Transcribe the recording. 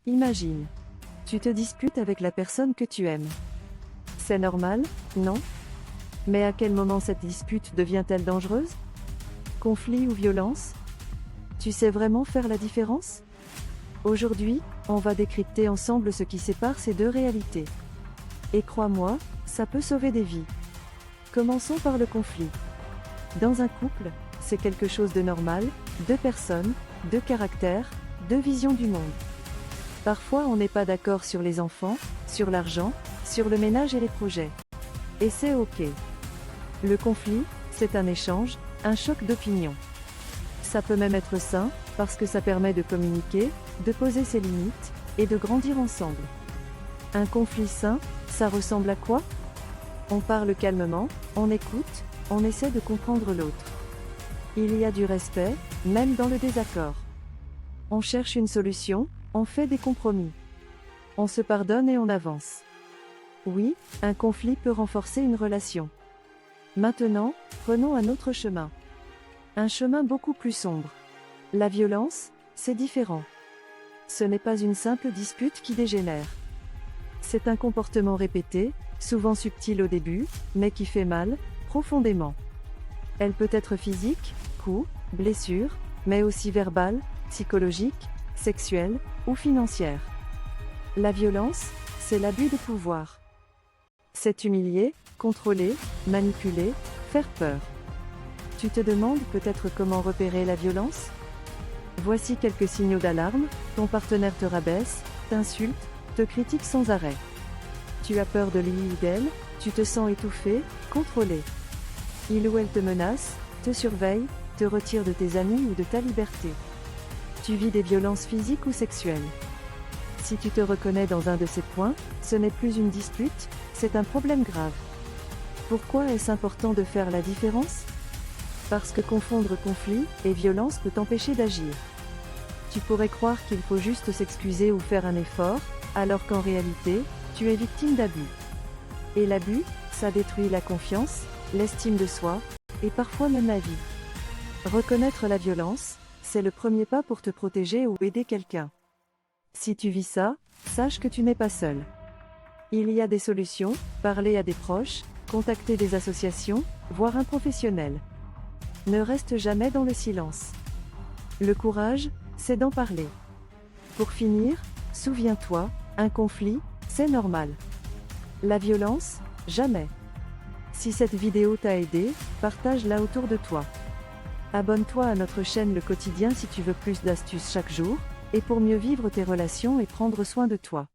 Imagine. Tu te disputes avec la personne que tu aimes. C'est normal, non? Mais à quel moment cette dispute devient-elle dangereuse? Conflit ou violence? Tu sais vraiment faire la différence? Aujourd'hui, on va décrypter ensemble ce qui sépare ces deux réalités. Et crois-moi, ça peut sauver des vies. Commençons par le conflit. Dans un couple, c'est quelque chose de normal, deux personnes, deux caractères, deux visions du monde. Parfois on n'est pas d'accord sur les enfants, sur l'argent, sur le ménage et les projets. Et c'est ok. Le conflit, c'est un échange, un choc d'opinions. Ça peut même être sain, parce que ça permet de communiquer, de poser ses limites, et de grandir ensemble. Un conflit sain, ça ressemble à quoi? On parle calmement, on écoute, on essaie de comprendre l'autre. Il y a du respect, même dans le désaccord. On cherche une solution, on fait des compromis. On se pardonne et on avance. Oui, un conflit peut renforcer une relation. Maintenant, prenons un autre chemin. Un chemin beaucoup plus sombre. La violence, c'est différent. Ce n'est pas une simple dispute qui dégénère. C'est un comportement répété, souvent subtil au début, mais qui fait mal, profondément. Elle peut être physique, coups, blessures, mais aussi verbale, psychologique, sexuelle, ou financière. La violence, c'est l'abus de pouvoir. C'est humilier, contrôler, manipuler, faire peur. Tu te demandes peut-être comment repérer la violence? Voici quelques signaux d'alarme: ton partenaire te rabaisse, t'insulte, te critique sans arrêt. Tu as peur de lui ou d'elle, tu te sens étouffé, contrôlé. Il ou elle te menace, te surveille, te retire de tes amis ou de ta liberté. Tu vis des violences physiques ou sexuelles. Si tu te reconnais dans un de ces points, ce n'est plus une dispute, c'est un problème grave. Pourquoi est-ce important de faire la différence? Parce que confondre conflit et violence peut t'empêcher d'agir. Tu pourrais croire qu'il faut juste s'excuser ou faire un effort, alors qu'en réalité, tu es victime d'abus. Et l'abus, ça détruit la confiance, l'estime de soi, et parfois même la vie. Reconnaître la violence, c'est le premier pas pour te protéger ou aider quelqu'un. Si tu vis ça, sache que tu n'es pas seul. Il y a des solutions: parler à des proches, contacter des associations, voir un professionnel. Ne reste jamais dans le silence. Le courage, c'est d'en parler. Pour finir, souviens-toi, un conflit, c'est normal. La violence, jamais. Si cette vidéo t'a aidé, partage-la autour de toi. Abonne-toi à notre chaîne Le Quotidien si tu veux plus d'astuces chaque jour, et pour mieux vivre tes relations et prendre soin de toi.